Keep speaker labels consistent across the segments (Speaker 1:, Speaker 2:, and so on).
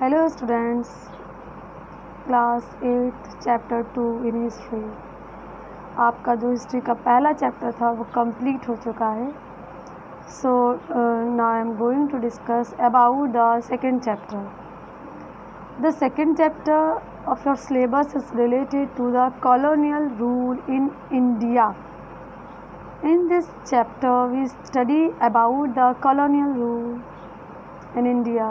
Speaker 1: Hello students, class 8 chapter 2 in history. आपका जो history का पहला चैप्टर था वो कंप्लीट हो चुका है। So now I am going to discuss about the second chapter. The second chapter of your syllabus is related to the colonial rule in India. In this chapter we study about the colonial rule in India.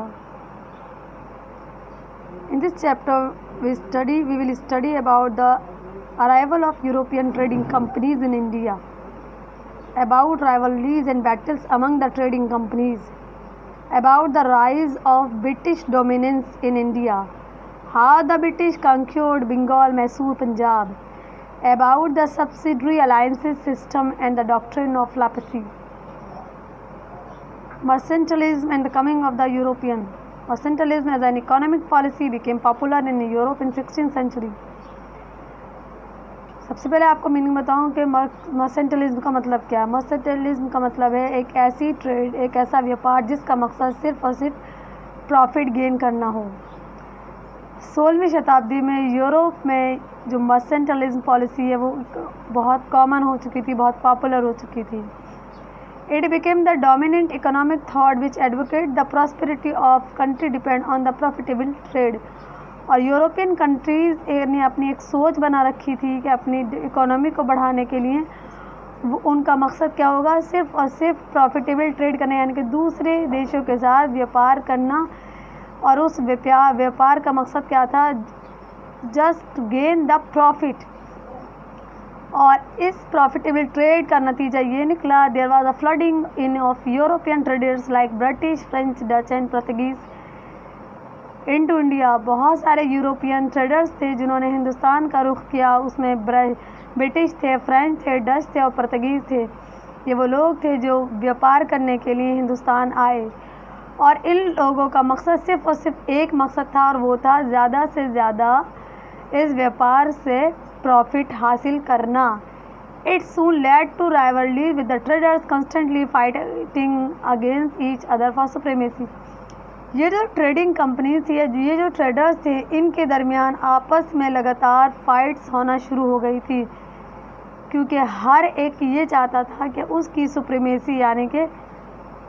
Speaker 1: In this chapter we will study about the arrival of European trading companies in India, about rivalries and battles among the trading companies, about the rise of British dominance in India, how the British conquered Bengal, Mysore, Punjab, about the subsidiary alliances system and the doctrine of Laplace, mercantilism and the coming of the European. Mercantilism as an economic policy became popular in Europe in 16th century. सबसे पहले आपको meaning बताऊं कि मर्सेंटलिज्म का मतलब क्या है। मर्सेंटलिज्म का मतलब है एक ऐसी ट्रेड, एक ऐसा व्यापार जिसका मकसद सिर्फ और सिर्फ प्रॉफिट गेन करना हो। 16वीं शताब्दी में यूरोप में जो मर्सेंटलिज्म पॉलिसी है वो बहुत कॉमन हो चुकी थी, बहुत पॉपुलर हो चुकी थी। It became the dominant economic thought which advocate the prosperity of country depend on the profitable trade. और यूरोपियन कंट्रीज़ ने अपनी एक सोच बना रखी थी कि अपनी इकोनॉमी को बढ़ाने के लिए वो उनका मकसद क्या होगा, सिर्फ और सिर्फ प्रॉफिटेबल ट्रेड करना, यानी कि दूसरे देशों के साथ व्यापार करना। और उस व्यापार का मकसद क्या था, जस्ट गेन द प्रॉफिट। और इस प्रॉफिटेबल ट्रेड का नतीजा ये निकला, there was a flooding in of European traders like British, French, Dutch and Portuguese into India. बहुत सारे यूरोपियन ट्रेडर्स थे जिन्होंने हिंदुस्तान का रुख किया। उसमें ब्रिटिश थे, फ्रेंच थे, डच थे और पोर्तुगीज़ थे। ये वो लोग थे जो व्यापार करने के लिए हिंदुस्तान आए। और इन लोगों का मकसद सिर्फ और सिर्फ एक मकसद था, और वो था ज़्यादा से ज़्यादा इस व्यापार से प्रॉफिट हासिल करना। It soon led to rivalry with the traders constantly fighting against each other for supremacy. ये जो ट्रेडिंग कंपनी थी, ये जो ट्रेडर्स थे, इनके दरमियान आपस में लगातार फाइट्स होना शुरू हो गई थी, क्योंकि हर एक ये चाहता था कि उसकी सुप्रीमेसी, यानी कि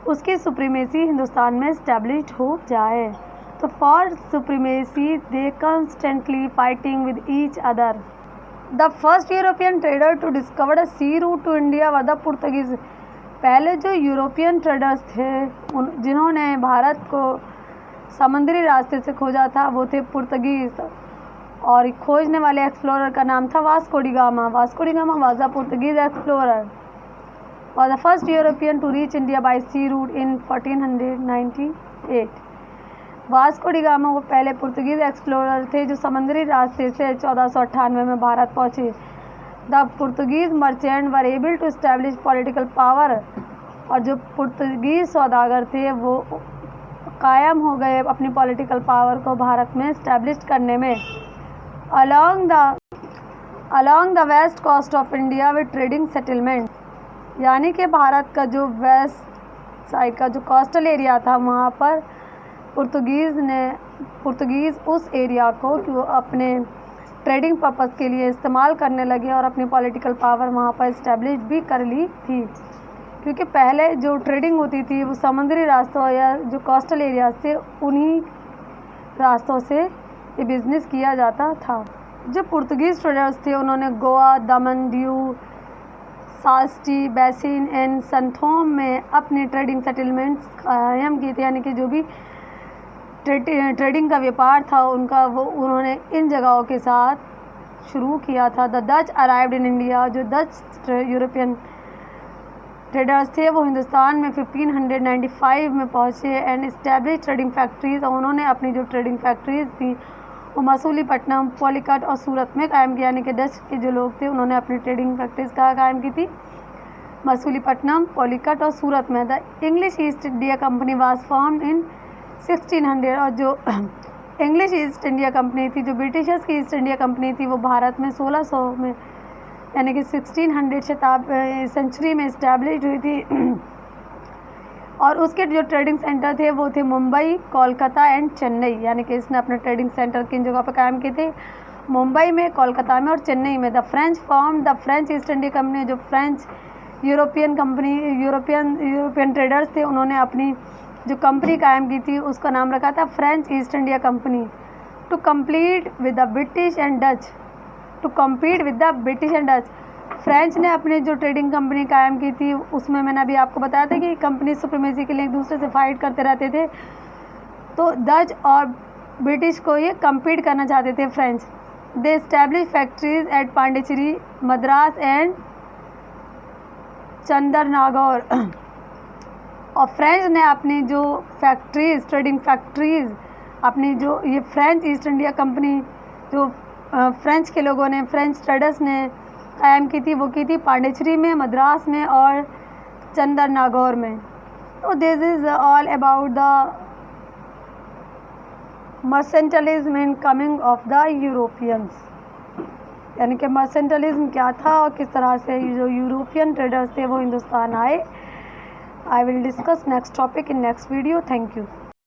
Speaker 1: उसकी सुप्रीमेसी हिंदुस्तान में इस्टेब्लिश हो जाए। तो for supremacy they constantly fighting with each other. The first European trader to discover a sea route to India were the Portuguese. पहले जो यूरोपियन ट्रेडर्स थे जिन्होंने भारत को समुद्री रास्ते से खोजा था वो थे पुर्तगीज़। और खोजने वाले एक्सप्लोरर का नाम था Vasco D gamma. Vasco D gamma was a Portuguese explorer, was the first European to reach India by sea route in 1498. Vasco D gamma वो पहले पुर्तगीज़ एक्सप्लोरर थे जो समुद्री रास्ते से 1498 में भारत पहुँचे। The Portuguese merchant were able to establish political power. और जो पुर्तगीज़ सौदागर थे वो कायम हो गए अपनी पॉलिटिकल पावर को भारत में इस्टेब्लिश करने में। Along the west coast of India with trading settlement, यानी कि भारत का जो वेस्ट साइड का जो कोस्टल एरिया था वहाँ पर पुर्तगीज़ उस एरिया को वो अपने ट्रेडिंग पर्पज़ के लिए इस्तेमाल करने लगे और अपनी पॉलिटिकल पावर वहाँ पर इस्टेब्लिश भी कर ली थी। क्योंकि पहले जो ट्रेडिंग होती थी वो समुद्री रास्तों या जो कोस्टल एरियाज थे उन्हीं रास्तों से ये बिज़नेस किया जाता था। जो पुर्तगीज़ ट्रेडर्स थे उन्होंने गोवा, दमन, Diu, salty, basin and Santhome में अपने ट्रेडिंग सेटलमेंट्स कायम किए थे, यानी कि जो भी ट्रेडिंग का व्यापार था उनका वो उन्होंने इन जगहों के साथ शुरू किया था। The Dutch arrived in India. जो डच यूरोपियन ट्रेडर्स थे वो हिंदुस्तान में 1595 में पहुँचे एंड इस्टेब्लिश ट्रेडिंग फैक्ट्रीज़। और उन्होंने अपनी जो ट्रेडिंग फैक्ट्रीज़ थी वो मसूलीपट्टनम, पॉलीकट और सूरत में कायम किया। यानी कि डच के जो लोग थे उन्होंने अपनी ट्रेडिंग फैक्ट्रीज़ कहाँ कायम की थी, मसूलीपट्टनम, पॉलीकट और सूरत में। The English east India company was formed in 1600। और जो इंग्लिश ईस्ट इंडिया कंपनी थी, जो ब्रिटिशर्स की ईस्ट इंडिया कंपनी थी, वो भारत में 1600 में यानी कि 1600 सेंचुरी में इस्टेब्लिश हुई थी। और उसके जो ट्रेडिंग सेंटर थे वो थे मुंबई, कोलकाता एंड चेन्नई, यानी कि इसने अपने ट्रेडिंग सेंटर किन जगह पर कायम किए थे, मुंबई में, कोलकाता में और चेन्नई में। The French form the French East India company, जो French European company, European traders थे, उन्होंने अपनी जो कंपनी कायम की थी उसका नाम रखा था French East India Company. To compete with the British and Dutch, to compete with the British and Dutch, French ने अपनी जो ट्रेडिंग कंपनी कायम की थी उसमें मैंने अभी आपको बताया था कि कंपनी सुप्रीमेसी के लिए एक दूसरे से फाइट करते रहते थे, तो डच और ब्रिटिश को ये कम्पीट करना चाहते थे French. They establish factories at Pondicherry, Madras and Chandernagore. और फ्रेंच ने अपनी जो फैक्ट्रीज, ट्रेडिंग फैक्ट्रीज, अपनी जो ये फ्रेंच ईस्ट इंडिया कंपनी जो फ्रेंच के लोगों ने, फ्रेंच ट्रेडर्स ने कायम की थी, वो की थी पांडिचेरी में, मद्रास में और चंदरनागौर में। तो this is all about the mercantilism in coming of the Europeans, यानी कि मर्सेंटलिज्म क्या था और किस तरह से जो यूरोपियन ट्रेडर्स थे वो हिंदुस्तान आए। I will discuss next topic in next video. Thank you.